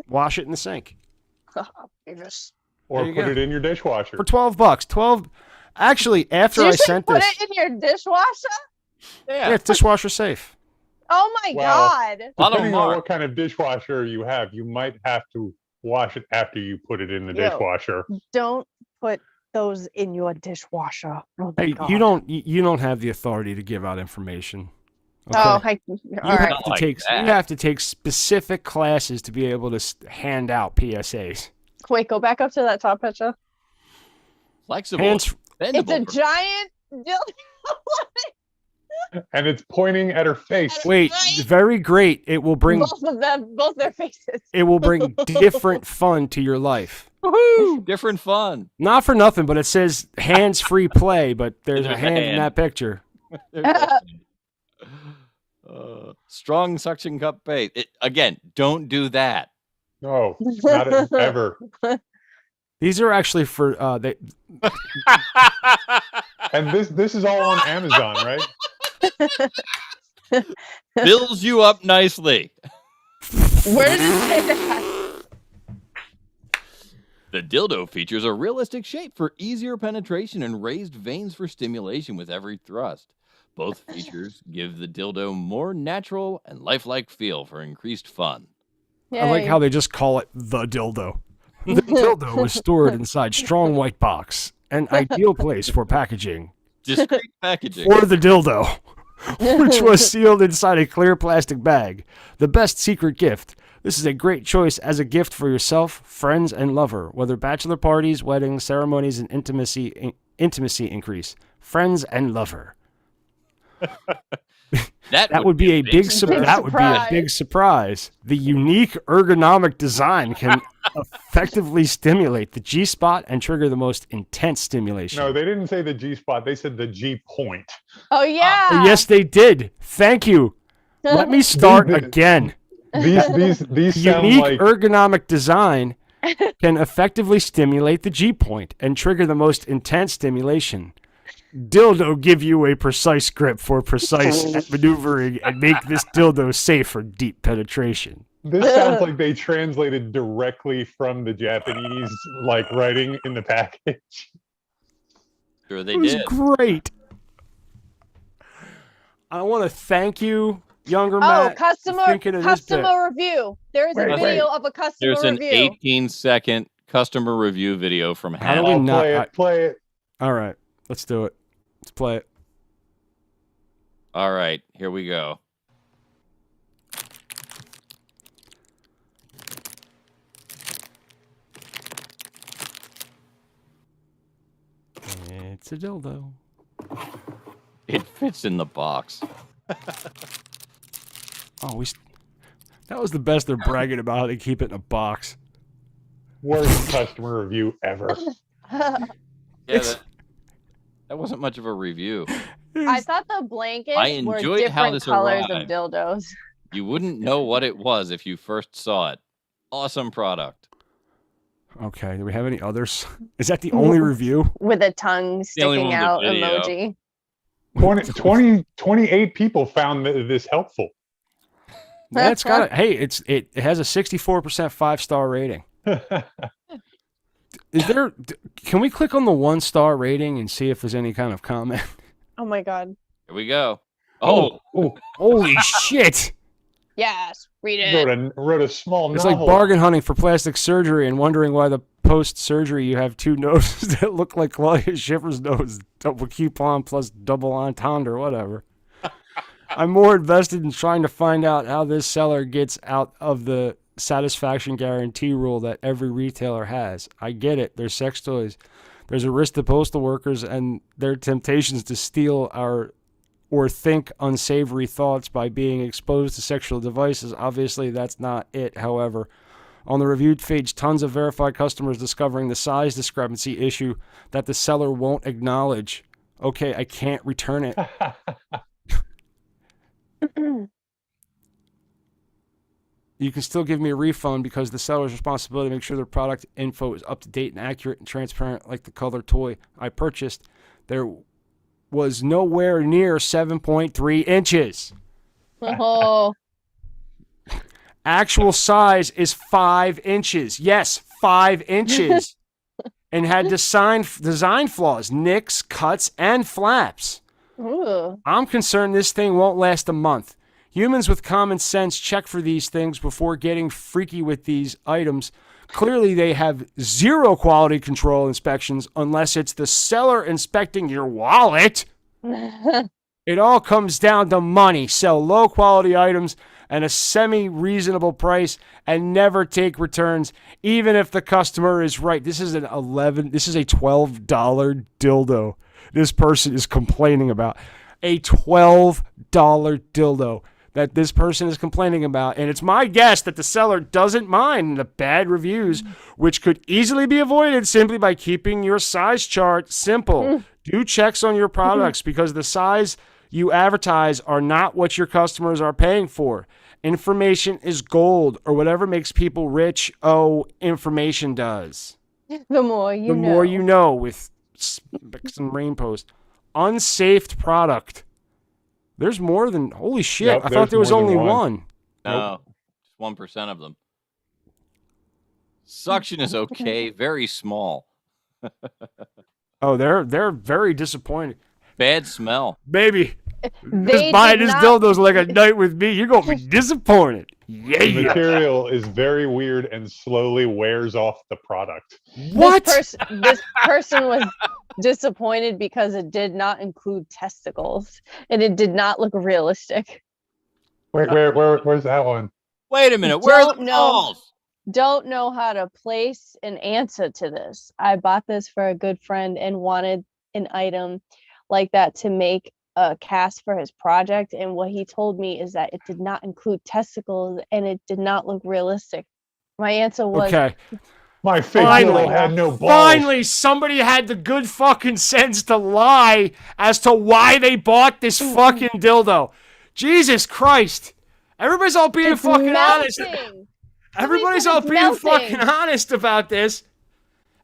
wash it in the sink Beavis. or There you put go. it in your dishwasher. for $12. Actually, after I Seriously, sent put this, it in your dishwasher? yeah, it's dishwasher safe. Oh my Well, God. lot of Depending them on are. what kind of dishwasher you have, you might have to wash it after you put it in the Yo. dishwasher. Don't put those in your dishwasher. Oh my Hey, God. you don't have the authority to give out information. Okay? Oh, all You right. have to Like take that. you have to take specific classes to be able to hand out PSAs. Wait, go back up to that top picture. Flexible. Hands It's a bendable. giant dildo. And it's pointing at her face. Wait, very great. It will bring Both of them, both their faces. it will bring different fun to your life. Woohoo! Different fun. Not for nothing, but it says hands-free play, but there's a There's a hand in hand. that picture. Strong suction cup bait. Again, don't do that. No, not ever. These are actually for And this is all on Amazon, right? Fills you up nicely. Where did it say that? The dildo features a realistic shape for easier penetration and raised veins for stimulation with every thrust. Both features give the dildo more natural and lifelike feel for increased fun. I like Yay. how they just call it the dildo. The dildo is stored inside strong white box, an ideal place for packaging Discreet packaging. for the dildo, which was sealed inside a clear plastic bag. The best secret gift. This is a great choice as a gift for yourself, friends, and lover, whether bachelor parties, weddings, ceremonies, and intimacy increase. Friends and lover. That would be a big surprise. The unique ergonomic design can effectively stimulate the G-spot and trigger the most intense stimulation. No, they didn't say the G spot. They said the G point. Oh yeah. Oh, yes, they did. Thank you. Let me start again. These sound Unique like ergonomic design can effectively stimulate the G point and trigger the most intense stimulation. Dildo give you a precise grip for precise maneuvering and make this dildo safe for deep penetration. this sounds like they translated directly from the Japanese like writing in the package. Sure they It was did. great. I want to thank you, younger Oh, Matt. customer thinking of this bit. review. There is a Wait, video of a customer There's an review. 18-second customer review video from How do Hannah. we I'll not- play it. All right, let's do it. Let's play it. All right, here we go. It's a dildo. It fits in the box. Oh, that was the best. They're bragging about how they keep it in a box. Worst customer review ever. Yeah, It's- that wasn't much of a review. I thought the blankets I were enjoyed how different this colors arrived. of dildos. You wouldn't know what it was if you first saw it. Awesome product. Okay, do we have any others? Is that the only review? With a tongue the only sticking one with out the video. emoji. 28 people found this helpful. That's got Hey, it has a 64% 5-star rating. Can we click on the 1-star rating and see if there's any kind of comment? Oh my God. Here we go. Oh, Holy shit! Yes, read it. Wrote a small It's like novel. bargain hunting for plastic surgery and wondering why the post-surgery you have 2 noses that look like Claudia Schiffer's nose, double coupon plus double entendre or whatever. I'm more invested in trying to find out how this seller gets out of the satisfaction guarantee rule that every retailer has. I get it. There's sex toys. There's a risk to postal workers and their temptations to steal or think unsavory thoughts by being exposed to sexual devices. Obviously, that's not it. However, on the reviewed page, tons of verified customers discovering the size discrepancy issue that the seller won't acknowledge. Okay, I can't return it. You can still give me a refund because the seller's responsibility to make sure their product info is up to date and accurate and transparent like the color toy I purchased. There was nowhere near 7.3 inches. Oh, Actual size is 5 inches. Yes, 5 inches. and had design flaws, nicks, cuts, and flaps. Ooh. I'm concerned this thing won't last a month. Humans with common sense check for these things before getting freaky with these items. Clearly, they have zero quality control inspections unless it's the seller inspecting your wallet. It all comes down to money. Sell low quality items at a semi-reasonable price and never take returns, even if the customer is right. This is a $12 dildo this person is complaining about. A $12 dildo that this person is complaining about. And it's my guess that the seller doesn't mind the bad reviews, which could easily be avoided simply by keeping your size chart simple. Do checks on your products because the size you advertise are not what your customers are paying for. Information is gold, or whatever makes people rich. Oh, information does. The more you know. The more you know with some rain post. Unsafed product. There's more than, holy shit. Yep, I thought there was more than only one. one. No, just 1% of them. Suction is okay, very small. Oh, they're very disappointed. Bad smell. Baby, They just buying did this not- dildo's like a night with me. You're going to be disappointed. The Yeah. material is very weird and slowly wears off the product. What? This person was disappointed because it did not include testicles and it did not look realistic. Where's that one? Wait a minute. Where are Don't the know. balls? Don't know how to place an answer to this. I bought this for a good friend and wanted an item like that to make a cast for his project, and what he told me is that it did not include testicles and it did not look realistic. My answer was Okay. My fake Finally. dildo had no balls. Finally, somebody had the good fucking sense to lie as to why they bought this fucking dildo. Jesus Christ. Everybody's all being it's fucking honest. melting. Everybody's said all it's being melting. fucking honest about this.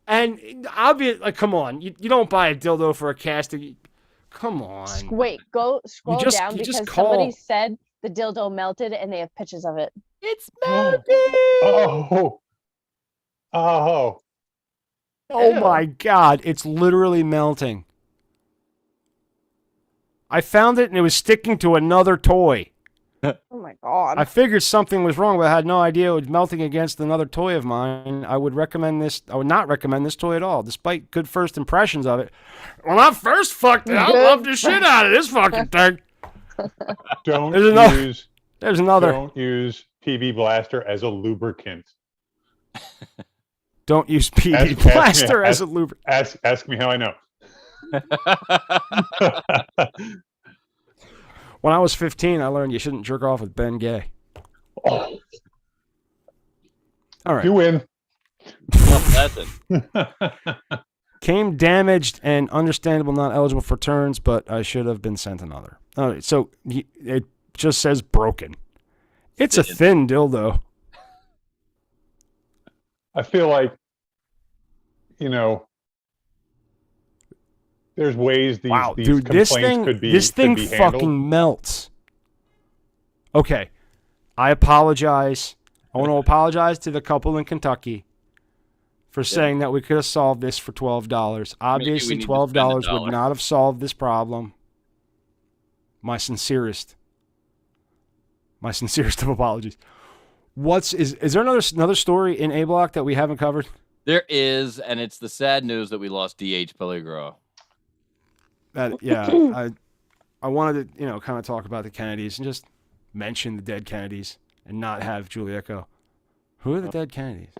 And I'll be like, come on. You don't buy a dildo for a casting. Come on. Wait, go scroll just- down you just because call. somebody said the dildo melted and they have pictures of it. It's melting. Oh. Oh Ew. my God. It's literally melting. I found it and it was sticking to another toy. Oh my god. I figured something was wrong, but I had no idea it was melting against another toy of mine. I would not recommend this toy at all, despite good first impressions of it. When I first fucked it, I loved the shit out of this fucking thing. Don't There's another- use There's another. Don't use PB Blaster as a lubricant. Don't use PB Ask me- Blaster as ask- a lubricant. Ask me how I know. When I was 15, I learned you shouldn't jerk off with Ben Gay. Oh, All right. you win. Lesson. Came damaged and understandable, not eligible for turns, but I should have been sent another. All right, so it just says broken. It's a thin dildo. I feel like, there's ways these, Wow, these dude, complaints this could thing be handled. fucking melts. Okay, I apologize. I want to apologize to the couple in Kentucky for saying that we could have solved this for $12. Obviously, need to $12 spend a would dollar. not have solved this problem. My sincerest of apologies. Is there another story in A Block that we haven't covered? There is, and it's the sad news that we lost D.H. Pellegro. I wanted to kind of talk about the Kennedys and just mention the dead Kennedys and not have Juliet go, who are the dead Kennedys?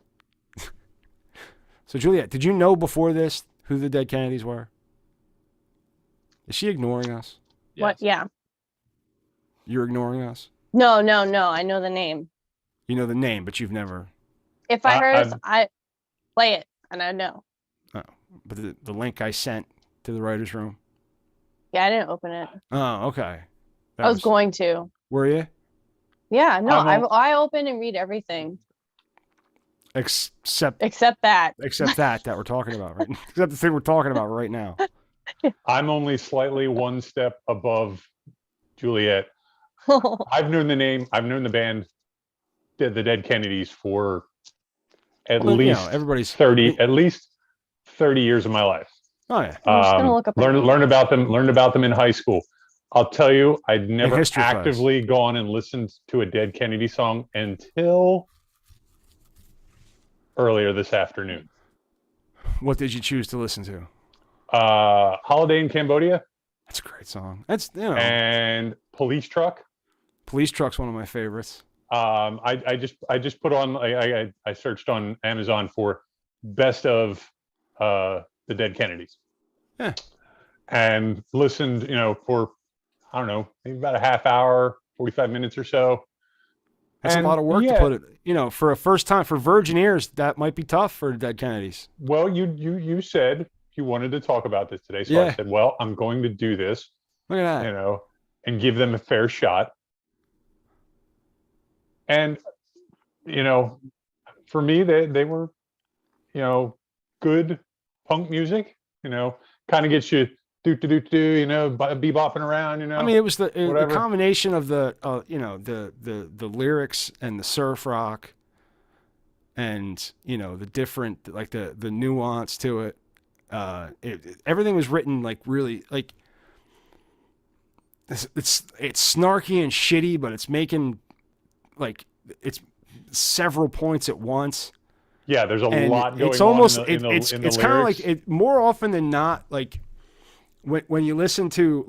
So Juliet, did you know before this who the dead Kennedys were? Is she ignoring us? What? Yeah. You're ignoring us? No. I know the name. You know the name, but you've never. If I heard I've- it, I play it and I know. Oh, but the link I sent to the writer's room. Yeah, I didn't open it. Oh, okay. I was going to. Were you? Yeah, no, I'm I open and read everything Except except that. that we're talking about, right? Except the thing we're talking about right now. I'm only slightly one step above Juliet. I've known the band, the Dead Kennedys, for at Well, least everybody's 30 30 years of my life. Oh yeah. I'm just gonna look up Learned about them in high school. I'll tell you, I'd never history class. actively gone and listened to a Dead Kennedy song until earlier this afternoon. What did you choose to listen to? Holiday in Cambodia. That's a great song. That's and Police Truck. Police Truck's one of my favorites. I just put on. I searched on Amazon for best of the Dead Kennedys. Yeah. And listened, for I don't know, maybe about a half hour, 45 minutes or so. That's a lot of work to put it. For a first time for virgin ears, that might be tough for the Dead Kennedys. Well, you said you wanted to talk about this today, so I said, well, I'm going to do this. Look at that. And give them a fair shot. And for me, they were, good punk music. Kind of gets you bebopping around. I mean, it was the combination of the lyrics and the surf rock, and the different, like the nuance to it. Everything was written like really like it's snarky and shitty, but it's making like it's several points at once. Yeah, there's a lot going it's almost on in the it's lyrics. kind of like it more often than not, like when you listen to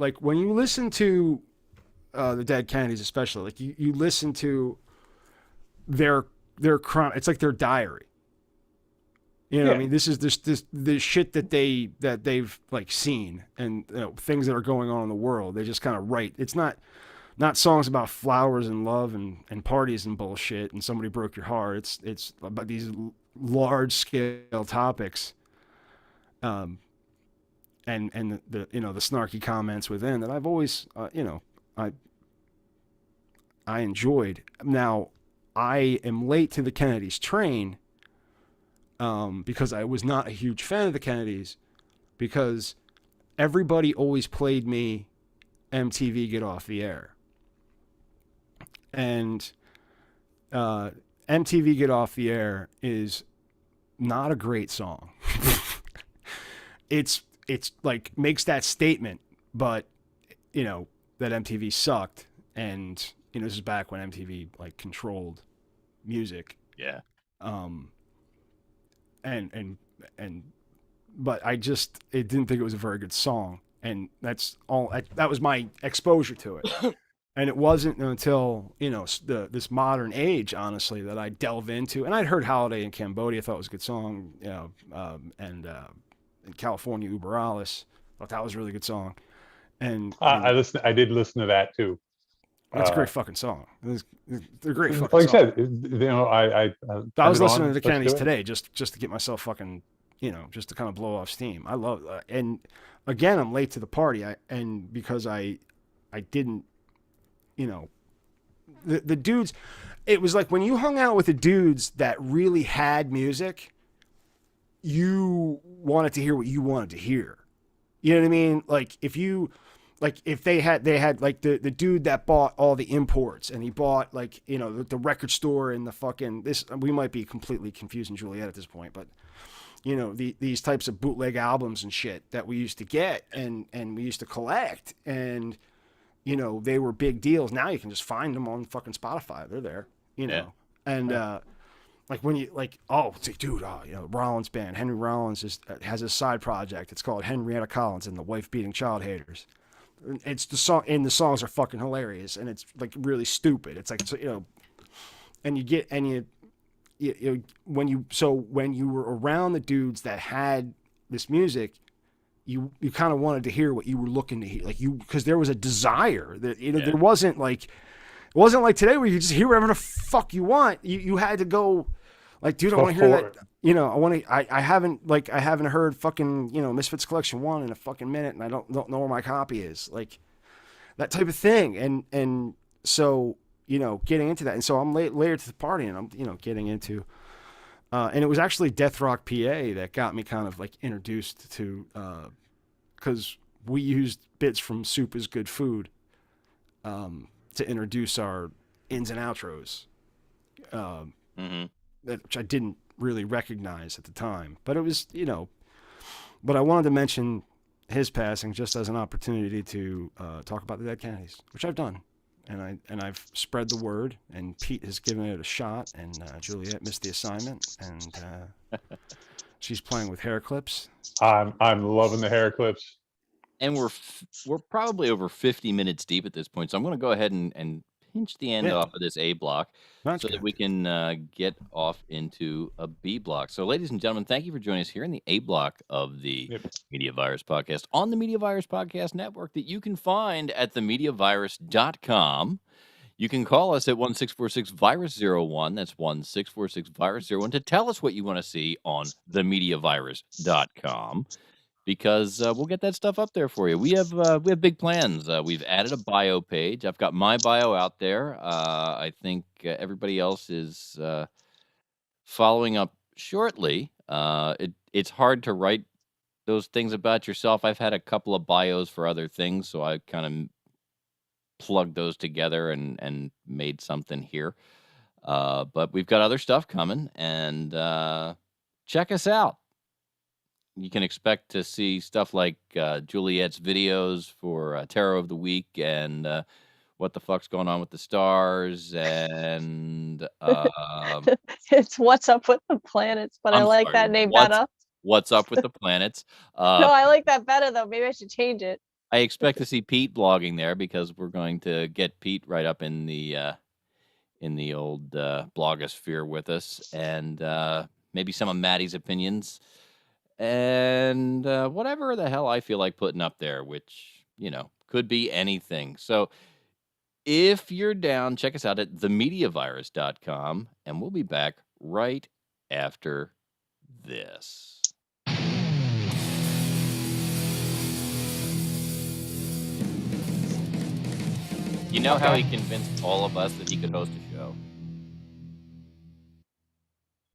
the Dead Kennedys, especially, like you listen to their it's like their diary. What I mean? This is this shit that they've like seen, and things that are going on in the world. They just kind of write. It's not songs about flowers and love and parties and bullshit and somebody broke your heart. It's about these large scale topics, and the snarky comments within that I've always I enjoyed. Now I am late to the Kennedys train, because I was not a huge fan of the Kennedys, because everybody always played me MTV Get Off the Air. And MTV Get Off the Air is not a great song. It's like makes that statement, but that MTV sucked, and this is back when MTV like controlled music. Yeah. But I didn't think it was a very good song, and that's all. That was my exposure to it. And it wasn't until, this modern age, honestly, that I delve into. And I'd heard Holiday in Cambodia, thought it was a good song, and in California, Uber Alles, thought that was a really good song. And I did listen to that too. It's a great fucking song. It's a great fucking like song. Like I said, I was listening to the Kennedys today just to get myself fucking, just to kind of blow off steam. I love and again, I'm late to the party. Because I didn't, the dudes, it was like when you hung out with the dudes that really had music, you wanted to hear what you wanted to hear. You know what I mean? Like if they had like the dude that bought all the imports, and he bought like, the record store and the fucking we might be completely confusing Juliet at this point, but these types of bootleg albums and shit that we used to get and we used to collect, and they were big deals. Now you can just find them on fucking Spotify. They're there, and like when you like, Rollins band, Henry Rollins has a side project. It's called Henrietta Collins and the Wife Beating Child Haters. It's the song, and the songs are fucking hilarious, and it's like really stupid. It's like, and you get, and when you were around the dudes that had this music, you kind of wanted to hear what you were looking to hear, because there was a desire that there wasn't like, it wasn't like today where you just hear whatever the fuck you want. You had to go like, dude, I want to hear that. I haven't heard fucking, Misfits Collection 1 in a fucking minute, and I don't know where my copy is, like that type of thing. And so, getting into that. And so I'm later to the party, and I'm, getting into, and it was actually Death Rock PA that got me kind of like introduced to, cause we used bits from Soup is Good Food, to introduce our ins and outros, which I didn't really recognize at the time, but it was, But I wanted to mention his passing just as an opportunity to talk about the dead Kennedys, which I've done. And I've spread the word, and Pete has given it a shot, and Juliet missed the assignment, and she's playing with hair clips. I'm loving the hair clips. And we're probably over 50 minutes deep at this point, so I'm going to go ahead and pinch the end off of this A block so that we can get off into a B block. So, ladies and gentlemen, thank you for joining us here in the A block of the Media Virus Podcast on the Media Virus Podcast Network that you can find at themediavirus.com. You can call us at 1-646-VIRUS-01. That's 1-646-VIRUS-01 to tell us what you want to see on themediavirus.com. Because we'll get that stuff up there for you. We have big plans. We've added a bio page. I've got my bio out there. I think everybody else is following up shortly. It's hard to write those things about yourself. I've had a couple of bios for other things, so I kind of plugged those together and made something here. But we've got other stuff coming, and check us out. You can expect to see stuff like Juliet's videos for Tarot of the Week and what the fuck's going on with the stars and it's What's Up with the Planets, but I like that name better. What's Up with the Planets. No, I like that better though. Maybe I should change it. I expect to see Pete blogging there because we're going to get Pete right up in the old blogosphere with us, and maybe some of Maddie's opinions. And whatever the hell I feel like putting up there, which, could be anything. So if you're down, check us out at themediavirus.com, and we'll be back right after this. You know how he convinced all of us that he could host a show?